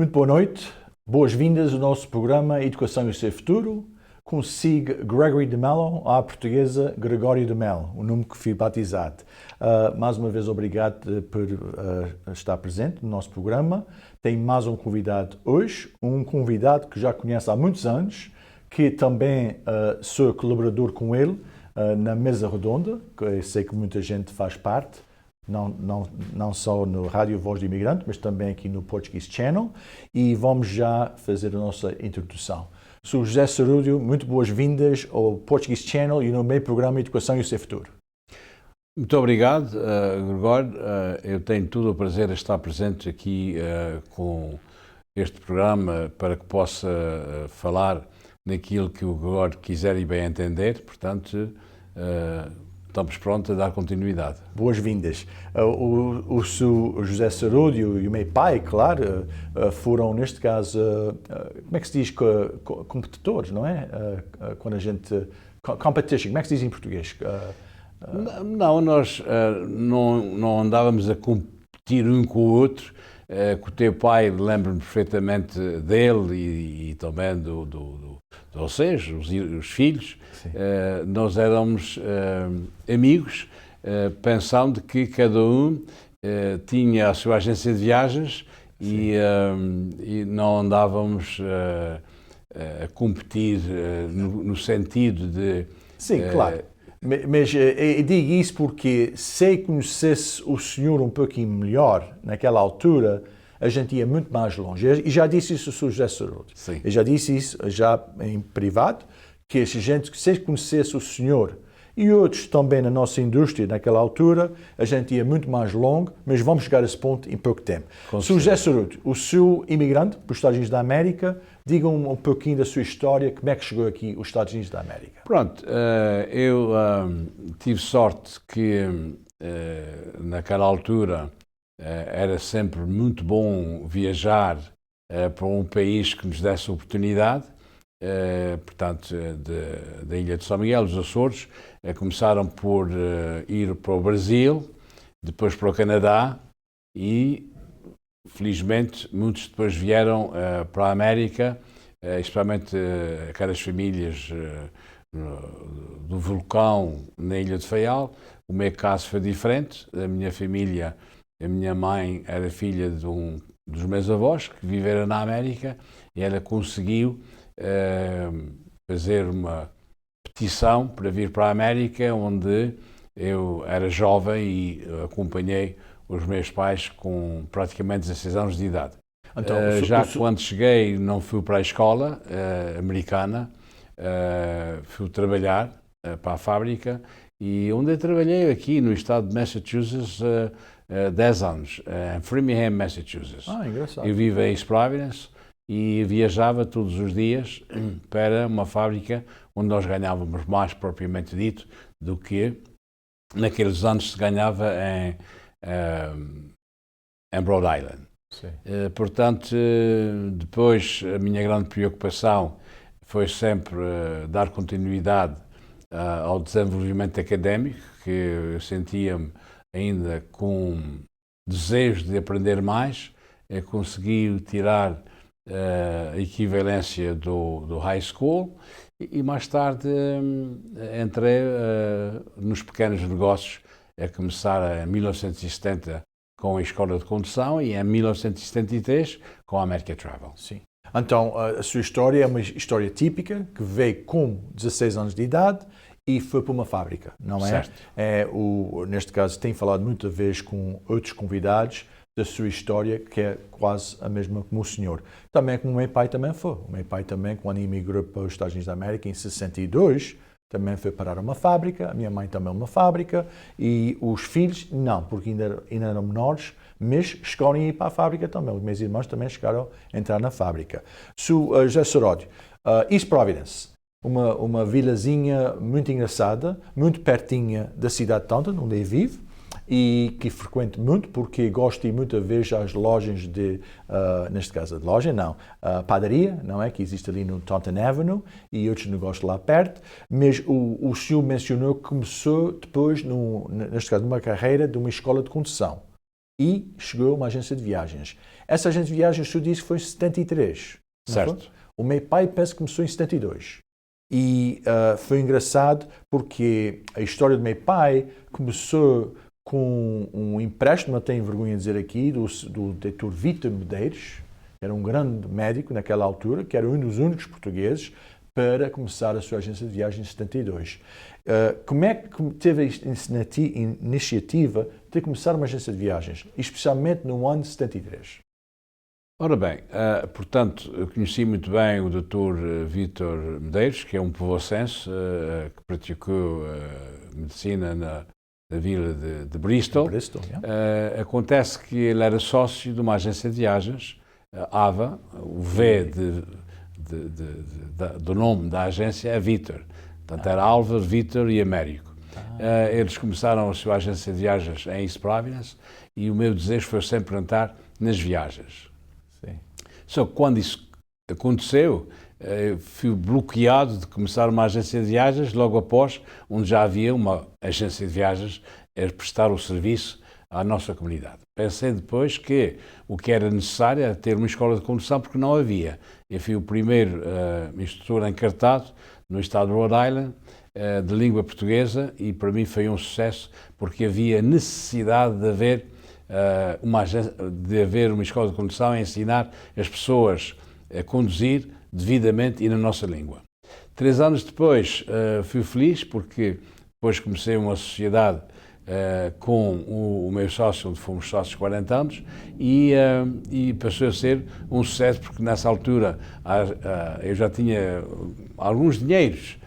Muito boa noite, boas-vindas ao nosso programa Educação e o Seu Futuro. Consigo Gregory de Mello, à portuguesa Gregório de Mello, o nome que fui batizado. Mais uma vez, obrigado por estar presente no nosso programa. Tem mais um convidado hoje, um convidado que já conhece há muitos anos, que também sou colaborador com ele na mesa redonda, que eu sei que muita gente faz parte. Não só no Rádio Voz do Imigrante, mas também aqui no Portuguese Channel, e vamos já fazer a nossa introdução. Sou José Sarúdio, muito boas-vindas ao Portuguese Channel e no meu programa Educação e o Seu Futuro. Muito obrigado, Gregório. Eu tenho todo o prazer em estar presente aqui com este programa para que possa falar naquilo que o Gregório quiser e bem entender, portanto, estamos prontos a dar continuidade. Boas-vindas. O José Sarúdio e o meu pai, claro, foram, neste caso, como é que se diz, competidores, não é? Quando a gente... Competition, como é que se diz em português? Não, nós não andávamos a competir um com o outro. Com o teu pai, lembro-me perfeitamente dele e também de vocês, os filhos. Nós éramos amigos, pensando que cada um tinha a sua agência de viagens e não andávamos a competir no sentido de... Sim, claro. Mas eu digo isso porque se eu conhecesse o senhor um pouquinho melhor naquela altura, a gente ia muito mais longe. E já disse isso ao Sr. José Sarúdio. Eu já disse isso já em privado, que se eu conhecesse o senhor e outros também na nossa indústria naquela altura, a gente ia muito mais longe, mas vamos chegar a esse ponto em pouco tempo. Sr. José Sarúdio, o seu imigrante para os Estados Unidos da América, diga um pouquinho da sua história, como é que chegou aqui aos Estados Unidos da América. Pronto, eu tive sorte que naquela altura era sempre muito bom viajar para um país que nos desse oportunidade, portanto, da Ilha de São Miguel, dos Açores. Começaram por ir para o Brasil, depois para o Canadá e, felizmente, muitos depois vieram para a América, especialmente aquelas famílias do vulcão na Ilha de Faial. O meu caso foi diferente. A minha família, a minha mãe era filha de dos meus avós que viveram na América e ela conseguiu fazer uma petição para vir para a América, onde eu era jovem e acompanhei os meus pais com praticamente 16 anos de idade. Então, quando cheguei, não fui para a escola americana, fui trabalhar para a fábrica, e onde eu trabalhei aqui no estado de Massachusetts 10 anos, em Framingham, Massachusetts. Engraçado. Eu vivo em East Providence e viajava todos os dias para uma fábrica onde nós ganhávamos mais, propriamente dito, do que naqueles anos se ganhava em Rhode Island. Portanto, depois a minha grande preocupação foi sempre dar continuidade ao desenvolvimento académico, que eu sentia-me ainda com desejo de aprender mais. Eu consegui tirar a equivalência do high school e mais tarde entrei nos pequenos negócios, a começar em 1970 com a Escola de Condução e em 1973 com a America Travel. Sim. Então, a sua história é uma história típica, que veio com 16 anos de idade e foi para uma fábrica, não é? Certo. Neste caso, tem falado muita vez com outros convidados da sua história, que é quase a mesma como o senhor. Também como o meu pai também foi. O meu pai também, quando emigrou para os Estados Unidos da América, em 62, também foi parar uma fábrica, a minha mãe também uma fábrica, e os filhos, não, porque ainda eram menores, mas chegaram a ir para a fábrica também. Os meus irmãos também chegaram a entrar na fábrica. José Sarúdio, East Providence, uma vilazinha muito engraçada, muito pertinha da cidade de Taunton, onde eu vivo, e que frequento muito porque gosto de ir muitas vezes às lojas neste caso, padaria, não é? Que existe ali no Taunton Avenue e outros negócios lá perto, mas o senhor mencionou que começou depois, neste caso, numa carreira de uma escola de condução. e chegou uma agência de viagens. Essa agência de viagens, tu disse, foi em 73. Certo. O meu pai, penso que começou em 72. E foi engraçado porque a história do meu pai começou com um empréstimo, não tenho vergonha de dizer aqui, do Dr. Vítor Medeiros, que era um grande médico naquela altura, que era um dos únicos portugueses, para começar a sua agência de viagens em 72. Como é que teve a iniciativa de começar uma agência de viagens, especialmente no ano de 73? Ora bem, portanto, eu conheci muito bem o Dr. Vítor Medeiros, que é um povoacense que praticou medicina na vila de Bristol. Yeah. Acontece que ele era sócio de uma agência de viagens, AVA, o V do nome da agência é Vítor. Portanto, era Álvaro, Vítor e Américo. Eles começaram a sua agência de viagens em East Providence e o meu desejo foi sempre entrar nas viagens. Sim. Só que quando isso aconteceu, eu fui bloqueado de começar uma agência de viagens logo após, onde já havia uma agência de viagens a prestar o serviço à nossa comunidade. Pensei depois que o que era necessário era ter uma escola de condução, porque não havia. Eu fui o primeiro instrutor encartado no estado de Rhode Island, de língua portuguesa, e para mim foi um sucesso, porque havia necessidade de haver uma escola de condução a ensinar as pessoas a conduzir devidamente e na nossa língua. 3 anos depois fui feliz, porque depois comecei uma sociedade com o meu sócio, onde fomos sócios 40 anos, e passou a ser um sucesso, porque nessa altura eu já tinha alguns dinheiros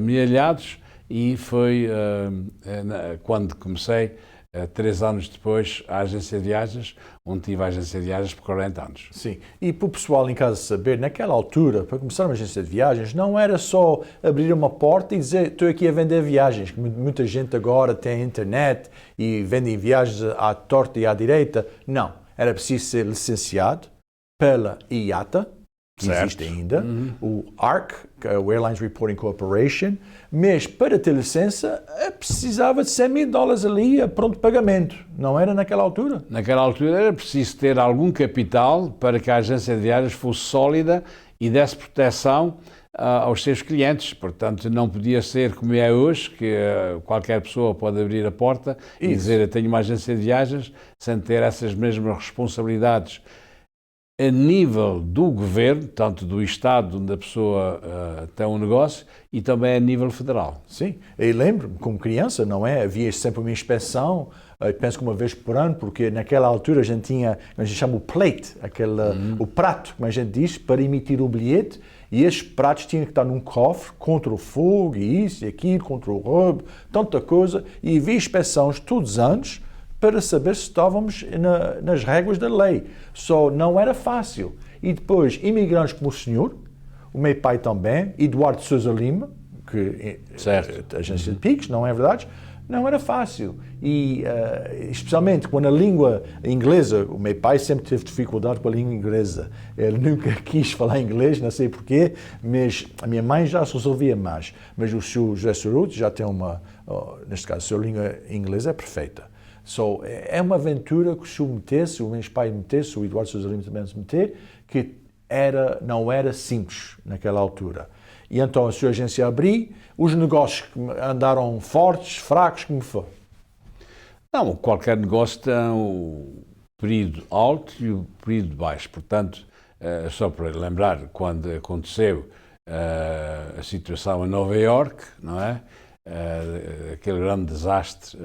milhares, e foi quando comecei, 3 anos depois, a agência de viagens, onde tive a agência de viagens por 40 anos. Sim, e para o pessoal em casa saber, naquela altura, para começar uma agência de viagens, não era só abrir uma porta e dizer estou aqui a vender viagens, que muita gente agora tem internet e vendem viagens à torta e à direita. Não, era preciso ser licenciado pela IATA, que existe ainda, o ARC, que é o Airlines Reporting Corporation, mas para ter licença precisava de $100,000 ali a pronto pagamento. Não era naquela altura? Naquela altura era preciso ter algum capital para que a agência de viagens fosse sólida e desse proteção aos seus clientes. Portanto, não podia ser como é hoje, que qualquer pessoa pode abrir a porta e dizer eu tenho uma agência de viagens, sem ter essas mesmas responsabilidades a nível do governo, tanto do Estado onde a pessoa tem um negócio, e também a nível federal. Sim, eu lembro-me, como criança, não é? Havia sempre uma inspeção, penso que uma vez por ano, porque naquela altura a gente tinha, a gente chama o plate, o prato, como a gente diz, para emitir o bilhete, e esses pratos tinham que estar num cofre contra o fogo, e isso e aquilo, contra o roubo, tanta coisa, e havia inspeções todos os anos, para saber se estávamos nas regras da lei. Só não era fácil. E depois, imigrantes como o senhor, o meu pai também, Eduardo Sousa Lima, que certo. Agência de Picos, não é verdade? Não era fácil. E especialmente quando a língua inglesa, o meu pai sempre teve dificuldade com a língua inglesa. Ele nunca quis falar inglês, não sei porquê, mas a minha mãe já se resolvia mais. Mas o senhor José Ceruto já tem neste caso, a sua língua inglesa é perfeita. É uma aventura que se o metesse, o meu pai metesse, o Eduardo Sousa Lima também se meter, que não era simples naquela altura. E então a sua agência abriu, os negócios andaram fortes, fracos, como foi? Não, qualquer negócio tem o período alto e o período baixo. Portanto, só para lembrar, quando aconteceu a situação em Nova Iorque, não é? Aquele grande desastre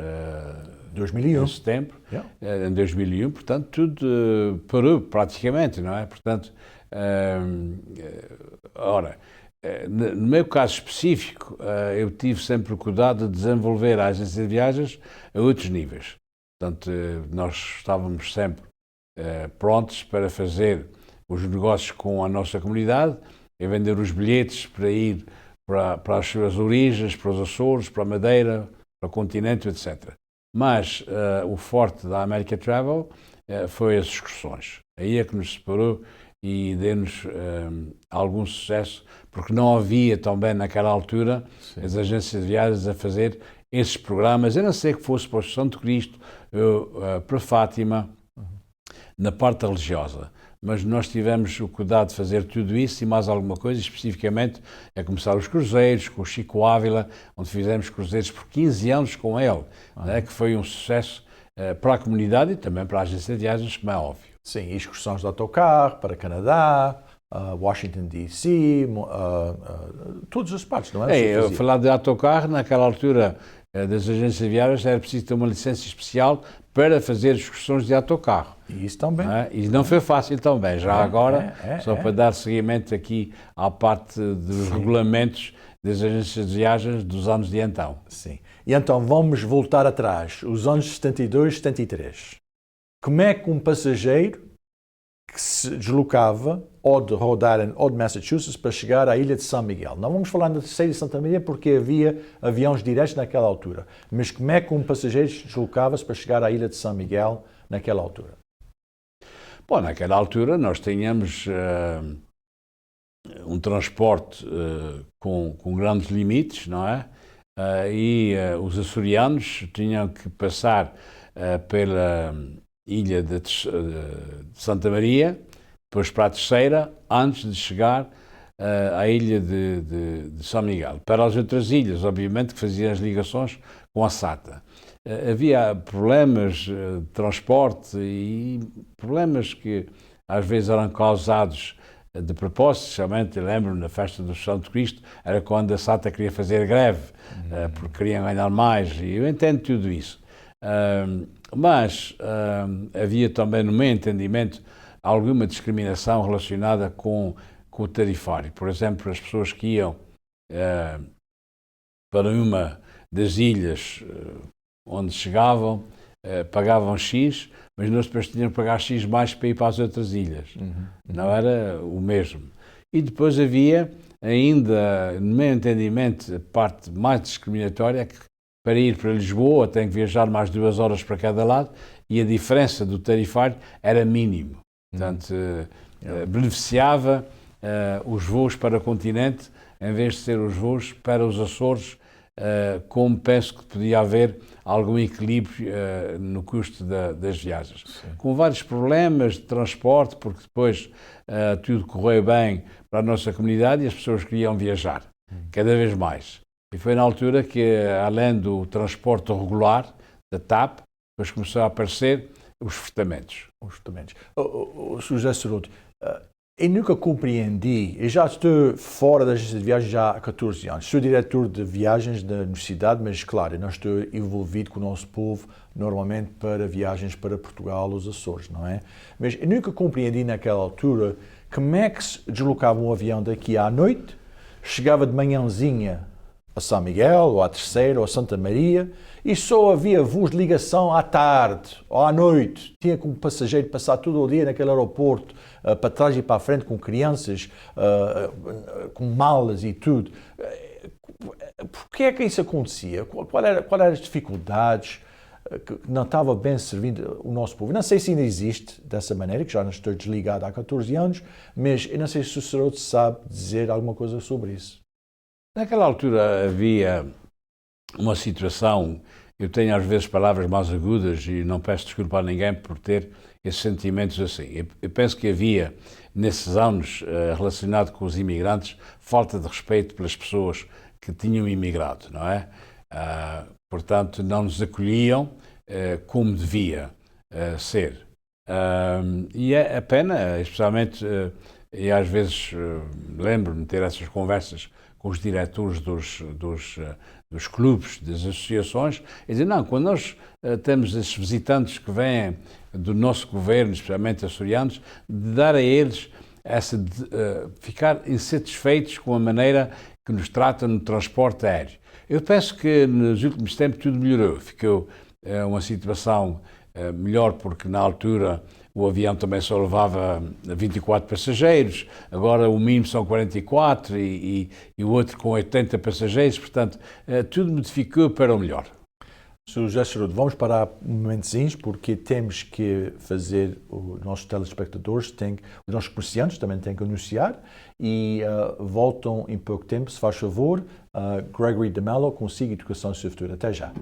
2001. em setembro, em 2001, portanto, tudo parou praticamente, não é? Portanto, no meu caso específico, eu tive sempre o cuidado de desenvolver a agência de viagens a outros níveis. Portanto, nós estávamos sempre prontos para fazer os negócios com a nossa comunidade, e vender os bilhetes para ir para as suas origens, para os Açores, para a Madeira, para o continente, etc. Mas o forte da America Travel foi as excursões. Aí é que nos separou e deu-nos algum sucesso, porque não havia também naquela altura as agências de viagens a fazer esses programas, a não ser que fosse para o Santo Cristo, para Fátima, na parte religiosa. Mas nós tivemos o cuidado de fazer tudo isso e mais alguma coisa, especificamente a começar os cruzeiros, com o Chico Ávila, onde fizemos cruzeiros por 15 anos com ele, né, que foi um sucesso para a comunidade e também para a agência de viagens, como é óbvio. Sim, e excursões de autocarro para Canadá, Washington DC, todas as partes, não é? Eu falar de autocarro, naquela altura das agências de viagens era preciso ter uma licença especial para fazer excursões de autocarro. E isso também. E não foi fácil também. Já agora, só para dar seguimento aqui à parte dos regulamentos das agências de viagens dos anos de então. Sim. E então vamos voltar atrás, os anos 72, 73. Como é que um passageiro que se deslocava ou de Rhode Island ou de Massachusetts para chegar à ilha de São Miguel? Não vamos falar da terceira de Santa Maria porque havia aviões diretos naquela altura. Mas como é que um passageiro se deslocava-se para chegar à ilha de São Miguel naquela altura? Bom, naquela altura nós tínhamos um transporte com grandes limites, não é? E os açorianos tinham que passar pela ilha de Santa Maria, depois para a terceira, antes de chegar à ilha de São Miguel. Para as outras ilhas, obviamente, que faziam as ligações com a SATA. Havia problemas de transporte e problemas que às vezes eram causados de propósito, especialmente, lembro-me, na festa do Santo Cristo, era quando a SATA queria fazer greve, porque queriam ganhar mais, e eu entendo tudo isso. Mas havia também, no meu entendimento, alguma discriminação relacionada com o tarifário. Por exemplo, as pessoas que iam para uma das ilhas onde chegavam, pagavam X, mas nós depois tinham que pagar X mais para ir para as outras ilhas. Não era o mesmo. E depois havia ainda, no meu entendimento, a parte mais discriminatória é que para ir para Lisboa tem que viajar mais 2 horas para cada lado e a diferença do tarifário era mínimo. Portanto, beneficiava os voos para o continente em vez de ser os voos para os Açores, como penso que podia haver algum equilíbrio no custo das viagens. Sim. Com vários problemas de transporte, porque depois tudo correu bem para a nossa comunidade e as pessoas queriam viajar, cada vez mais. E foi na altura que, além do transporte regular, da TAP, depois começou a aparecer os fretamentos. Os fretamentos. José Ceruto, eu nunca compreendi, eu já estou fora da agência de viagens já há 14 anos, sou diretor de viagens da universidade, mas claro, eu não estou envolvido com o nosso povo normalmente para viagens para Portugal, os Açores, não é? Mas eu nunca compreendi naquela altura como é que se deslocava um avião daqui à noite, chegava de manhãzinha a São Miguel, ou à Terceira, ou a Santa Maria, e só havia voos de ligação à tarde ou à noite. Tinha como passageiro passar todo o dia naquele aeroporto, para trás e para a frente, com crianças, com malas e tudo. Porquê é que isso acontecia? Qual eram as dificuldades que não estava bem servindo o nosso povo? Eu não sei se ainda existe dessa maneira, que já não estou desligado há 14 anos, mas eu não sei se o Ceruto sabe dizer alguma coisa sobre isso. Naquela altura havia uma situação, eu tenho às vezes palavras mais agudas e não peço desculpa a ninguém por ter esses sentimentos assim. Eu penso que havia, nesses anos, relacionado com os imigrantes, falta de respeito pelas pessoas que tinham imigrado, não é? Portanto, não nos acolhiam como devia ser. E é a pena, especialmente, e às vezes lembro-me de ter essas conversas com os diretores dos clubes, das associações, e dizer, não, quando nós temos esses visitantes que vêm do nosso governo, especialmente açorianos, de dar a eles ficar insatisfeitos com a maneira que nos tratam no transporte aéreo. Eu penso que nos últimos tempos tudo melhorou, ficou uma situação melhor porque na altura o avião também só levava 24 passageiros, agora o mínimo são 44 e o outro com 80 passageiros, portanto, tudo modificou para o melhor. Sr. José Cerudo, vamos parar um momentozinho porque temos que fazer, os nossos telespectadores, os nossos comerciantes também têm que anunciar e voltam em pouco tempo, se faz favor, Gregory de Mello com SIG Educação e Seu Futuro. Até já.